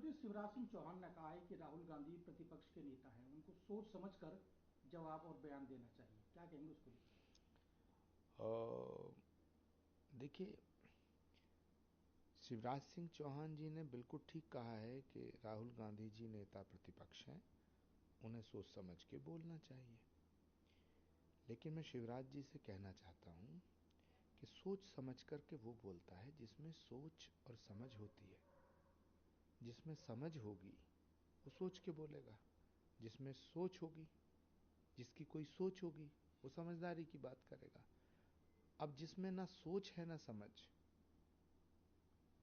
मुख्यमंत्री शिवराज सिंह चौहान ने कहा है कि राहुल गांधी प्रतिपक्ष के नेता हैं, उनको सोच समझकर जवाब और बयान देना चाहिए। क्या कहेंगे उसको लेकर? देखिए, शिवराज सिंह चौहान जी ने बिल्कुल ठीक कहा है कि राहुल गांधी जी नेता प्रतिपक्ष हैं, उन्हें सोच समझ के बोलना चाहिए। लेकिन मैं शिवराज जी से कहना चाहता हूं कि सोच समझ करके वो बोलता है जिसमें सोच और समझ होती है। जिसमें समझ होगी वो सोच के बोलेगा, जिसमें सोच होगी, जिसकी कोई सोच होगी, वो समझदारी की बात करेगा। अब जिसमें ना सोच है ना समझ,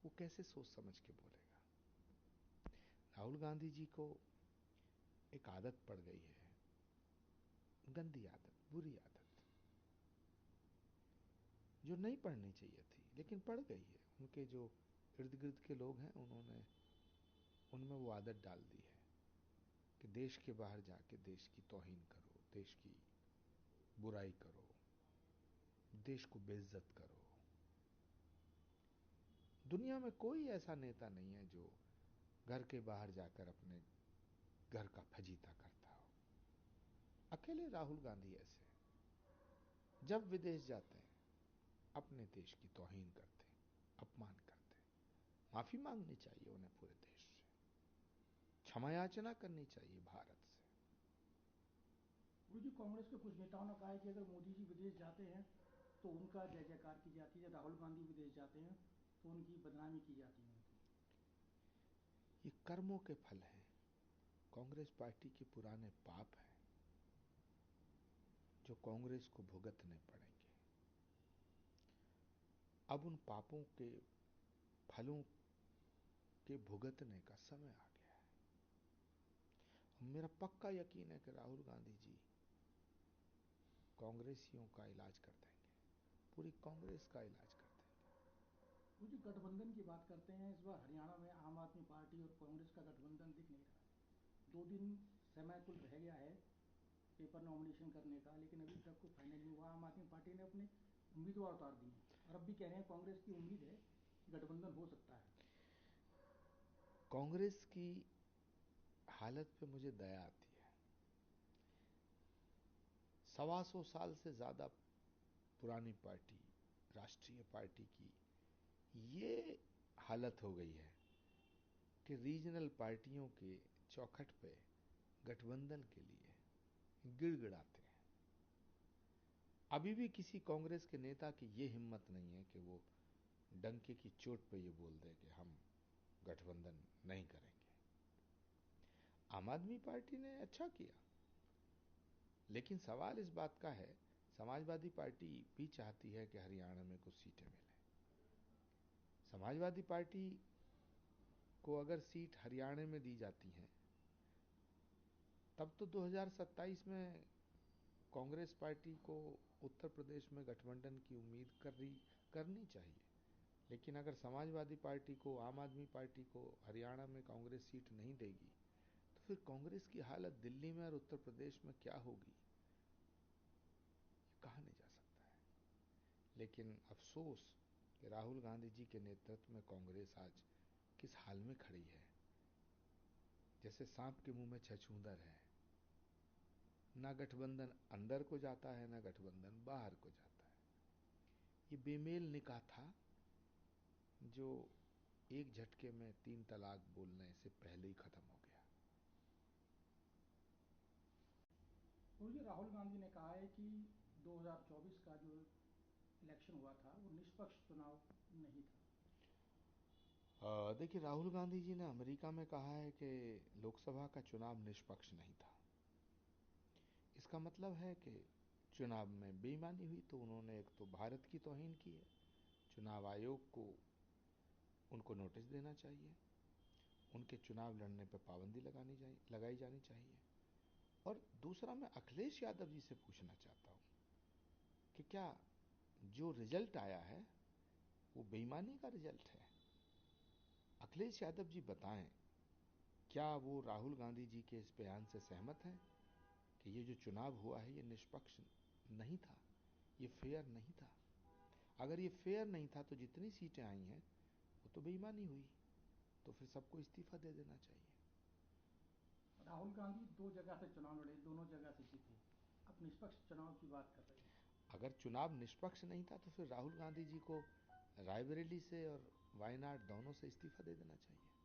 वो कैसे सोच समझ के बोलेगा? राहुल गांधी जी को एक आदत पड़ गई है, गंदी आदत, बुरी आदत, जो नहीं पड़नी चाहिए थी लेकिन पड़ गई है। उनके जो इर्द गिर्द के लोग हैं, उन्होंने उनमें वो आदत डाल दी है कि देश के बाहर जाके देश की तौहीन करो, देश की बुराई करो, देश को बेइज्जत करो। दुनिया में कोई ऐसा नेता नहीं है जो घर के बाहर जाकर अपने घर का फजीता करता हो। अकेले राहुल गांधी ऐसे जब विदेश जाते हैं अपने देश की तौहीन करते, अपमान करते। माफी मांगनी चाहिए उन्हें पूरे देश से, क्षमा याचना करनी चाहिए भारत से। गुरु जी, कांग्रेस के कुछ नेताओं ने कहा है कि अगर मोदी जी विदेश जाते हैं तो उनका जय जयकार की जाती है, राहुल गांधी विदेश जाते हैं तो उनकी बदनामी की जाती है। ये कर्मों के फल हैं, कांग्रेस पार्टी के पुराने पाप हैं जो कांग्रेस को भुगतने पड़ेंगे। अब उन पापों के फलों के भुगतने का समय आ गया है। मेरा पक्का यकीन है कि राहुल गांधी जी कांग्रेसियों का इलाज कर देंगे, पूरी कांग्रेस का इलाज कर देंगे। वो जो गठबंधन की बात करते हैं, इस बार हरियाणा में आम आदमी पार्टी और कांग्रेस का गठबंधन दिख नहीं रहा है। 2 दिन समय कुल रह गया है पेपर नॉमिनेशन करने का, लेकिन अभी तक कोई फाइनल नहीं हुआ। आम आदमी पार्टी ने अपने उम्मीदवार उतार दिए हैं और अब भी कह रहे हैं कांग्रेस की उम्मीद है कि गठबंधन हो सकता है। कांग्रेस की हालत पे मुझे दया आती है। 125 साल से ज्यादा पुरानी पार्टी, राष्ट्रीय पार्टी की ये हालत हो गई है कि रीजनल पार्टियों के चौखट पे गठबंधन के लिए गिड़गिड़ाते हैं। अभी भी किसी कांग्रेस के नेता की ये हिम्मत नहीं है कि वो डंके की चोट पे ये बोल दे कि हम गठबंधन नहीं करेंगे। आम आदमी पार्टी ने अच्छा किया, लेकिन सवाल इस बात का है, समाजवादी पार्टी भी चाहती है कि हरियाणा में कुछ सीटें मिले। समाजवादी पार्टी को अगर सीट हरियाणा में दी जाती हैं तब तो 2027 में कांग्रेस पार्टी को उत्तर प्रदेश में गठबंधन की उम्मीद करनी चाहिए। लेकिन अगर समाजवादी पार्टी को, आम आदमी पार्टी को हरियाणा में कांग्रेस सीट नहीं देगी तो फिर कांग्रेस की हालत दिल्ली में और उत्तर प्रदेश में क्या होगी, ये कहा नहीं जा सकता है। लेकिन अफसोस कि राहुल गांधी जी के नेतृत्व में कांग्रेस आज किस हाल में खड़ी है, जैसे सांप के मुंह में छछूंदर है। ना गठबंधन अंदर को जाता है, ना गठबंधन बाहर को जाता है। ये बेमेल निकाह था जो एक झटके में 3 तलाक बोलने से पहले ही खत्म हो गया। गुरु जी, राहुल गांधी ने कहा है कि 2024 का जो इलेक्शन हुआ था वो निष्पक्ष चुनाव नहीं था। देखिए, राहुल गांधी जी ने अमेरिका में कहा है कि लोकसभा का चुनाव निष्पक्ष नहीं था। इसका मतलब है कि चुनाव में बेईमानी हुई, तो उन्होंने एक तो भारत की तौहीन की है। चुनाव आयोग को उनको नोटिस देना चाहिए, उनके चुनाव लड़ने पर पाबंदी लगाई जानी चाहिए। और दूसरा, मैं अखिलेश यादव जी से पूछना चाहता हूं कि क्या जो रिजल्ट आया है वो बेईमानी का रिजल्ट है? अखिलेश यादव जी बताएं, क्या वो राहुल गांधी जी के इस बयान से सहमत हैं कि ये जो चुनाव हुआ है ये निष्पक्ष नहीं था, ये फेयर नहीं था? अगर ये फेयर नहीं था तो जितनी सीटें आई हैं वो तो बेईमानी हुई। तो फिर सबको इस्तीफा दे देना चाहिए। राहुल गांधी 2 जगह से चुनाव लड़े, दोनों जगह से जीते, अब निष्पक्ष चुनाव की बात कर रहे हैं। अगर चुनाव निष्पक्ष नहीं था तो फिर राहुल गांधी जी को रायबरेली से और वायनाड दोनों से इस्तीफा दे देना चाहिए।